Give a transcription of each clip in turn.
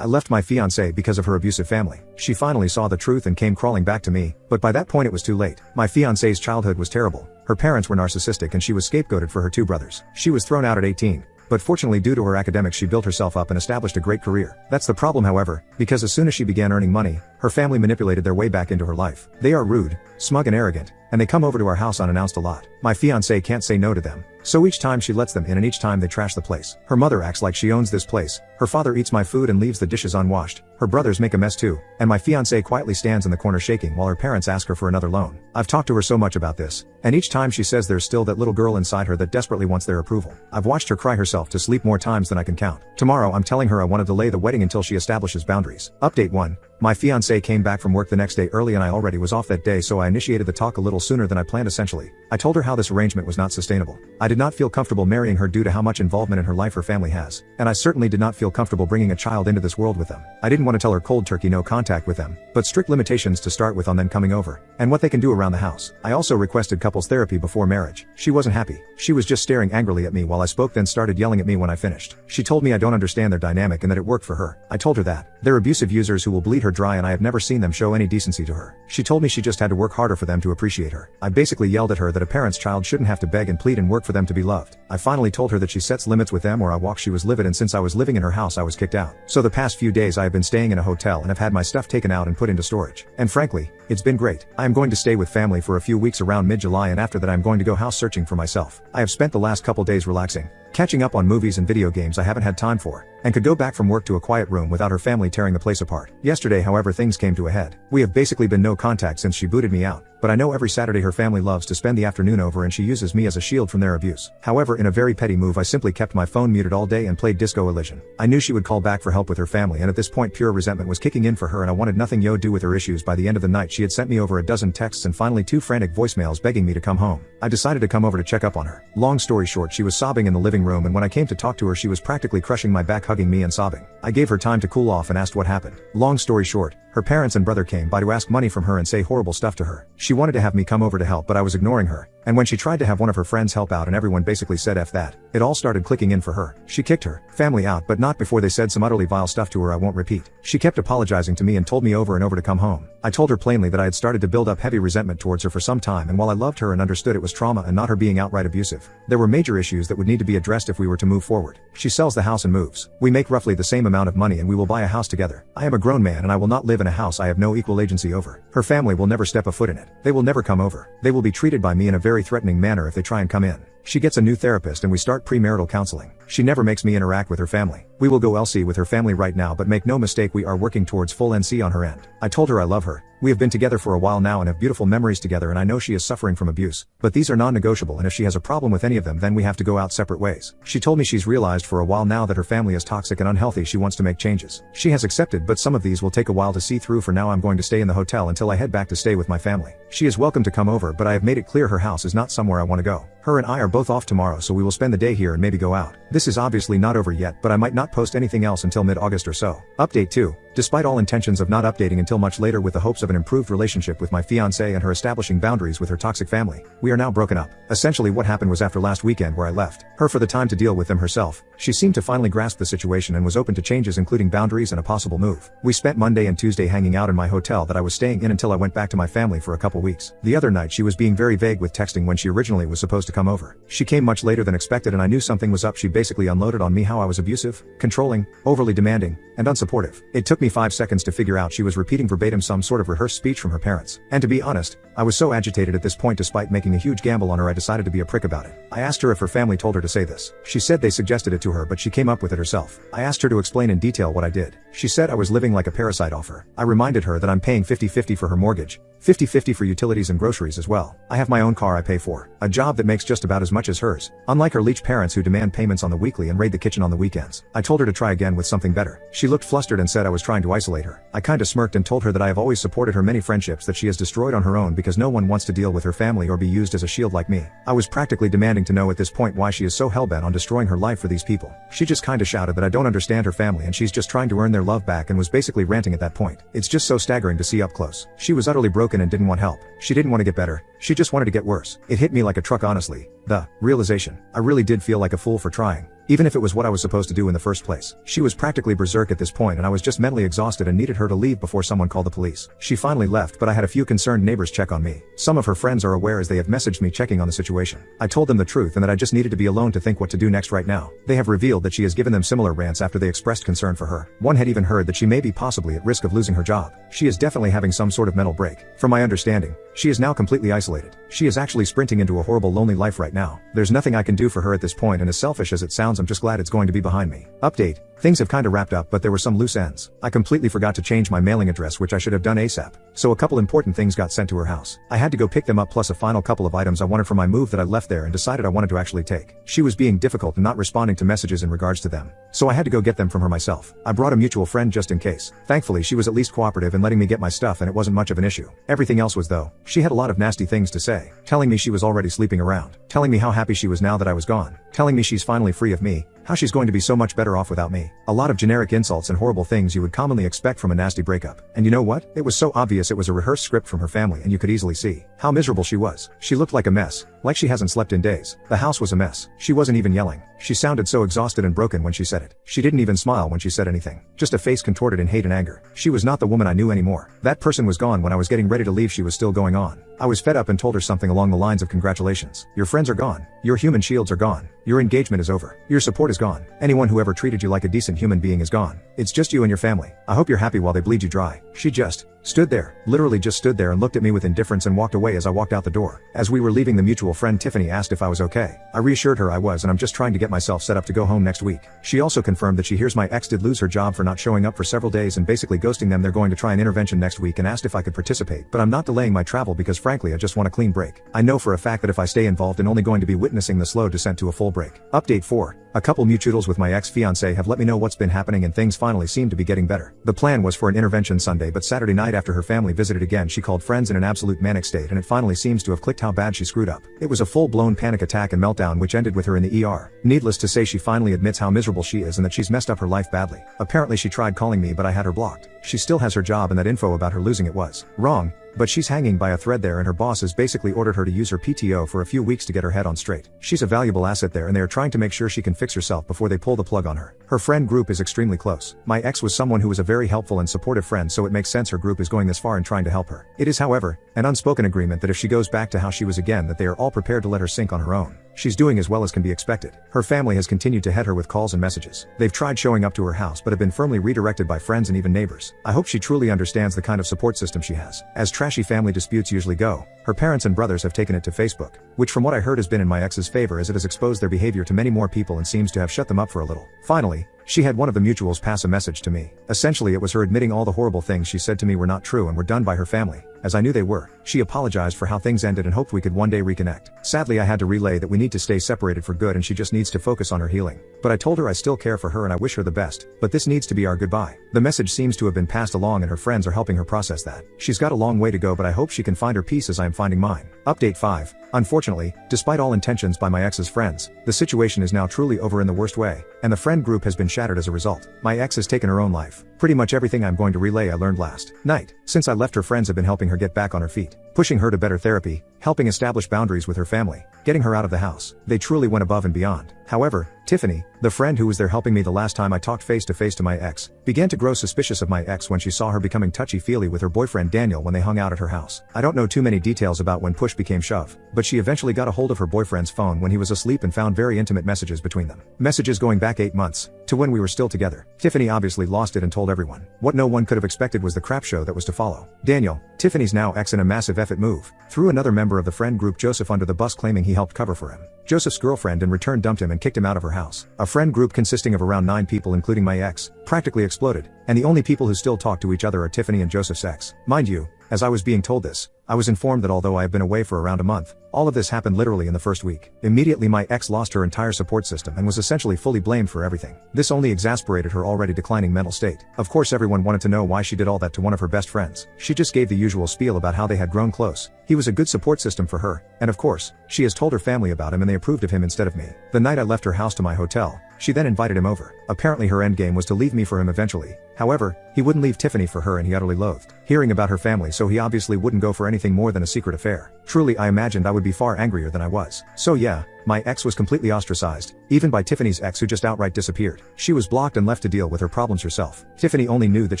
I left my fiancée because of her abusive family. She finally saw the truth and came crawling back to me, but by that point it was too late. My fiancée's childhood was terrible. Her parents were narcissistic and she was scapegoated for her two brothers. She was thrown out at 18. But fortunately due to her academics she built herself up and established a great career. That's the problem however, because as soon as she began earning money, her family manipulated their way back into her life. They are rude, smug and arrogant, and they come over to our house unannounced a lot. My fiancée can't say no to them. So each time she lets them in and each time they trash the place. Her mother acts like she owns this place. Her father eats my food and leaves the dishes unwashed. Her brothers make a mess too. And my fiancée quietly stands in the corner shaking while her parents ask her for another loan. I've talked to her so much about this. And each time she says there's still that little girl inside her that desperately wants their approval. I've watched her cry herself to sleep more times than I can count. Tomorrow I'm telling her I want to delay the wedding until she establishes boundaries. Update 1. My fiancée came back from work the next day early and I already was off that day, so I initiated the talk a little sooner than I planned. Essentially, I told her how this arrangement was not sustainable. I did not feel comfortable marrying her due to how much involvement in her life her family has. And I certainly did not feel comfortable bringing a child into this world with them. I didn't want to tell her cold turkey no contact with them, but strict limitations to start with on them coming over, and what they can do around the house. I also requested couples therapy before marriage. She wasn't happy. She was just staring angrily at me while I spoke, then started yelling at me when I finished. She told me I don't understand their dynamic and that it worked for her. I told her that. They're abusive users who will bleed her dry and I have never seen them show any decency to her. She told me she just had to work harder for them to appreciate her. I basically yelled at her that a parent's child shouldn't have to beg and plead and work for them to be loved. I finally told her that she sets limits with them or I walk. She was livid, and since I was living in her house I was kicked out. So the past few days I have been staying in a hotel and have had my stuff taken out and put into storage. And frankly, it's been great. I am going to stay with family for a few weeks around mid-July, and after that I'm going to go house searching for myself. I have spent the last couple days relaxing, catching up on movies and video games I haven't had time for, and could go back from work to a quiet room without her family tearing the place apart. Yesterday however things came to a head. We have basically been no contact since she booted me out, but I know every Saturday her family loves to spend the afternoon over and she uses me as a shield from their abuse. However, in a very petty move I simply kept my phone muted all day and played Disco Elysium. I knew she would call back for help with her family, and at this point pure resentment was kicking in for her and I wanted nothing to do with her issues. By the end of the night she had sent me over a dozen texts and finally 2 frantic voicemails begging me to come home. I decided to come over to check up on her. Long story short, she was sobbing in the living room, and when I came to talk to her she was practically crushing my back, hugging me and sobbing. I gave her time to cool off and asked what happened. Long story short, her parents and brother came by to ask money from her and say horrible stuff to her. She wanted to have me come over to help, but I was ignoring her. And when she tried to have one of her friends help out and everyone basically said F that, it all started clicking in for her. She kicked her family out, but not before they said some utterly vile stuff to her I won't repeat. She kept apologizing to me and told me over and over to come home. I told her plainly that I had started to build up heavy resentment towards her for some time, and while I loved her and understood it was trauma and not her being outright abusive, there were major issues that would need to be addressed if we were to move forward. She sells the house and moves. We make roughly the same amount of money and we will buy a house together. I am a grown man and I will not live in a house I have no equal agency over. Her family will never step a foot in it. They will never come over. They will be treated by me in a very threatening manner if they try and come in. She gets a new therapist and we start premarital counseling. She never makes me interact with her family. We will go LC with her family right now, but make no mistake, we are working towards full NC on her end. I told her I love her. We have been together for a while now and have beautiful memories together, and I know she is suffering from abuse, but these are non-negotiable, and if she has a problem with any of them then we have to go out separate ways. She told me she's realized for a while now that her family is toxic and unhealthy. She wants to make changes. She has accepted, but some of these will take a while to see through. For now I'm going to stay in the hotel until I head back to stay with my family. She is welcome to come over, but I have made it clear her house is not somewhere I want to go. Her and I are both off tomorrow, so we will spend the day here and maybe go out. This is obviously not over yet, but I might not post anything else until mid-August or so. Update 2. Despite all intentions of not updating until much later with the hopes of an improved relationship with my fiancée and her establishing boundaries with her toxic family, we are now broken up. Essentially what happened was, after last weekend where I left her for the time to deal with them herself, she seemed to finally grasp the situation and was open to changes, including boundaries and a possible move. We spent Monday and Tuesday hanging out in my hotel that I was staying in until I went back to my family for a couple weeks. The other night she was being very vague with texting when she originally was supposed to come over. She came much later than expected and I knew something was up. She basically unloaded on me how I was abusive, controlling, overly demanding, and unsupportive. It took me 5 seconds to figure out she was repeating verbatim some sort of rehearsed speech from her parents. And to be honest, I was so agitated at this point, despite making a huge gamble on her, I decided to be a prick about it. I asked her if her family told her to say this. She said they suggested it to her, but she came up with it herself. I asked her to explain in detail what I did. She said I was living like a parasite off her. I reminded her that I'm paying 50-50 for her mortgage, 50-50 for utilities and groceries as well. I have my own car I pay for, a job that makes just about as much as hers, unlike her leech parents who demand payments on the weekly and raid the kitchen on the weekends. I told her to try again with something better. She looked flustered and said I was trying to isolate her. I kinda smirked and told her that I have always supported her many friendships that she has destroyed on her own because no one wants to deal with her family or be used as a shield like me. I was practically demanding to know at this point why she is so hellbent on destroying her life for these people. She just kinda shouted that I don't understand her family and she's just trying to earn their love back, and was basically ranting at that point. It's just so staggering to see up close. She was utterly broken and didn't want help. She didn't want to get better. She just wanted to get worse. It hit me like a truck, honestly. The realization. I really did feel like a fool for trying. even if it was what I was supposed to do in the first place. She was practically berserk at this point and I was just mentally exhausted and needed her to leave before someone called the police. She finally left, but I had a few concerned neighbors check on me. Some of her friends are aware as they have messaged me checking on the situation. I told them the truth and that I just needed to be alone to think what to do next right now. They have revealed that she has given them similar rants after they expressed concern for her. One had even heard that she may be possibly at risk of losing her job. She is definitely having some sort of mental break. From my understanding, she is now completely isolated. She is actually sprinting into a horrible lonely life right now. There's nothing I can do for her at this point, and as selfish as it sounds, I'm just glad it's going to be behind me. Update. Things have kinda wrapped up, but there were some loose ends. I completely forgot to change my mailing address, which I should have done ASAP. So a couple important things got sent to her house. I had to go pick them up, plus a final couple of items I wanted for my move that I left there and decided I wanted to actually take. She was being difficult and not responding to messages in regards to them. So I had to go get them from her myself. I brought a mutual friend just in case. Thankfully she was at least cooperative in letting me get my stuff and it wasn't much of an issue. Everything else was though. She had a lot of nasty things to say. Telling me she was already sleeping around. Telling me how happy she was now that I was gone. Telling me she's finally free of me. How she's going to be so much better off without me. A lot of generic insults and horrible things you would commonly expect from a nasty breakup. And you know what? It was so obvious it was a rehearsed script from her family and you could easily see how miserable she was. She looked like a mess. Like she hasn't slept in days. The house was a mess. She wasn't even yelling. She sounded so exhausted and broken when she said it. She didn't even smile when she said anything. Just a face contorted in hate and anger. She was not the woman I knew anymore. That person was gone when I was getting ready to leave. She was still going on. I was fed up and told her something along the lines of congratulations. Your friends are gone. Your human shields are gone. Your engagement is over. Your support is gone. Anyone who ever treated you like a decent human being is gone. It's just you and your family. I hope you're happy while they bleed you dry. She just stood there, literally just stood there and looked at me with indifference and walked away as I walked out the door. As we were leaving, the mutual friend Tiffany asked if I was okay. I reassured her I was, and I'm just trying to get myself set up to go home next week. She also confirmed that she hears my ex did lose her job for not showing up for several days and basically ghosting them. They're going to try an intervention next week and asked if I could participate, but I'm not delaying my travel because frankly I just want a clean break. I know for a fact that if I stay involved I'm only going to be witnessing the slow descent to a full break. Update 4. A couple mutuals with my ex-fiancée have let me know what's been happening and things finally seem to be getting better. The plan was for an intervention Sunday, but Saturday night after her family visited again she called friends in an absolute manic state and it finally seems to have clicked how bad she screwed up. It was a full-blown panic attack and meltdown which ended with her in the ER. Needless to say she finally admits how miserable she is and that she's messed up her life badly. Apparently she tried calling me but I had her blocked. She still has her job and that info about her losing it was wrong. But she's hanging by a thread there and her boss has basically ordered her to use her PTO for a few weeks to get her head on straight. She's a valuable asset there and they are trying to make sure she can fix herself before they pull the plug on her. Her friend group is extremely close. My ex was someone who was a very helpful and supportive friend, so it makes sense her group is going this far in trying to help her. It is, however, an unspoken agreement that if she goes back to how she was again that they are all prepared to let her sink on her own. She's doing as well as can be expected. Her family has continued to head her with calls and messages. They've tried showing up to her house but have been firmly redirected by friends and even neighbors. I hope she truly understands the kind of support system she has. As trashy family disputes usually go, her parents and brothers have taken it to Facebook, which from what I heard has been in my ex's favor as it has exposed their behavior to many more people and seems to have shut them up for a little. Finally, she had one of the mutuals pass a message to me. Essentially it was her admitting all the horrible things she said to me were not true and were done by her family, as I knew they were. She apologized for how things ended and hoped we could one day reconnect. Sadly I had to relay that we need to stay separated for good and she just needs to focus on her healing. But I told her I still care for her and I wish her the best, but this needs to be our goodbye. The message seems to have been passed along and her friends are helping her process that. She's got a long way to go but I hope she can find her peace as I am finding mine. Update 5. Unfortunately, despite all intentions by my ex's friends, the situation is now truly over in the worst way, and the friend group has been shattered as a result. My ex has taken her own life. Pretty much everything I'm going to relay I learned last night. Since I left, her friends have been helping her get back on her feet, pushing her to better therapy, helping establish boundaries with her family, getting her out of the house. They truly went above and beyond. However, Tiffany, the friend who was there helping me the last time I talked face to face to my ex, began to grow suspicious of my ex when she saw her becoming touchy-feely with her boyfriend Daniel when they hung out at her house. I don't know too many details about when push became shove, but she eventually got a hold of her boyfriend's phone when he was asleep and found very intimate messages between them. Messages going back 8 months, to when we were still together. Tiffany obviously lost it and told everyone. What no one could have expected was the crap show that was to follow. Daniel, Tiffany's now ex, in a massive effort move, threw another member of the friend group Joseph under the bus, claiming he helped cover for him. Joseph's girlfriend in return dumped him and kicked him out of her house. A friend group consisting of around 9 people including my ex, practically exploded, and the only people who still talk to each other are Tiffany and Joseph's ex. Mind you, as I was being told this, I was informed that although I have been away for around a month, all of this happened literally in the first week. Immediately my ex lost her entire support system and was essentially fully blamed for everything. This only exasperated her already declining mental state. Of course everyone wanted to know why she did all that to one of her best friends. She just gave the usual spiel about how they had grown close. He was a good support system for her, and of course, she has told her family about him and they approved of him instead of me. The night I left her house to my hotel, she then invited him over. Apparently her endgame was to leave me for him eventually. However, he wouldn't leave Tiffany for her and he utterly loathed hearing about her family, so he obviously wouldn't go for anything more than a secret affair. Truly I imagined I would be far angrier than I was. So yeah, My ex was completely ostracized, even by Tiffany's ex who just outright disappeared. She was blocked and left to deal with her problems herself. Tiffany only knew that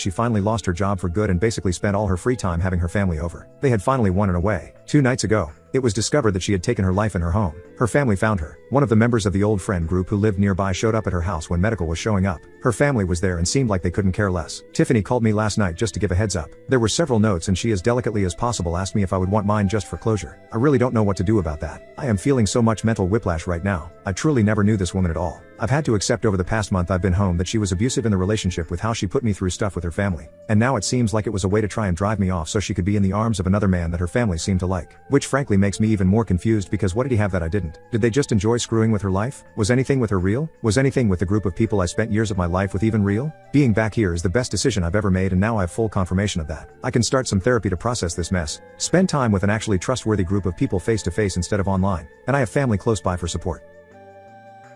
she finally lost her job for good and basically spent all her free time having her family over. They had finally won in a way. 2 nights ago, it was discovered that she had taken her life in her home. Her family found her. One of the members of the old friend group who lived nearby showed up at her house when medical was showing up. Her family was there and seemed like they couldn't care less. Tiffany called me last night just to give a heads up. There were several notes and she as delicately as possible asked me if I would want mine just for closure. I really don't know what to do about that. I am feeling so much mental whiplash right now. I truly never knew this woman at all. I've had to accept over the past month I've been home that she was abusive in the relationship with how she put me through stuff with her family. And now it seems like it was a way to try and drive me off so she could be in the arms of another man that her family seemed to like. Which frankly makes me even more confused because what did he have that I didn't? Did they just enjoy screwing with her life? Was anything with her real? Was anything with the group of people I spent years of my life with even real? Being back here is the best decision I've ever made and now I have full confirmation of that. I can start some therapy to process this mess. Spend time with an actually trustworthy group of people face to face instead of online. And I have family close by for support.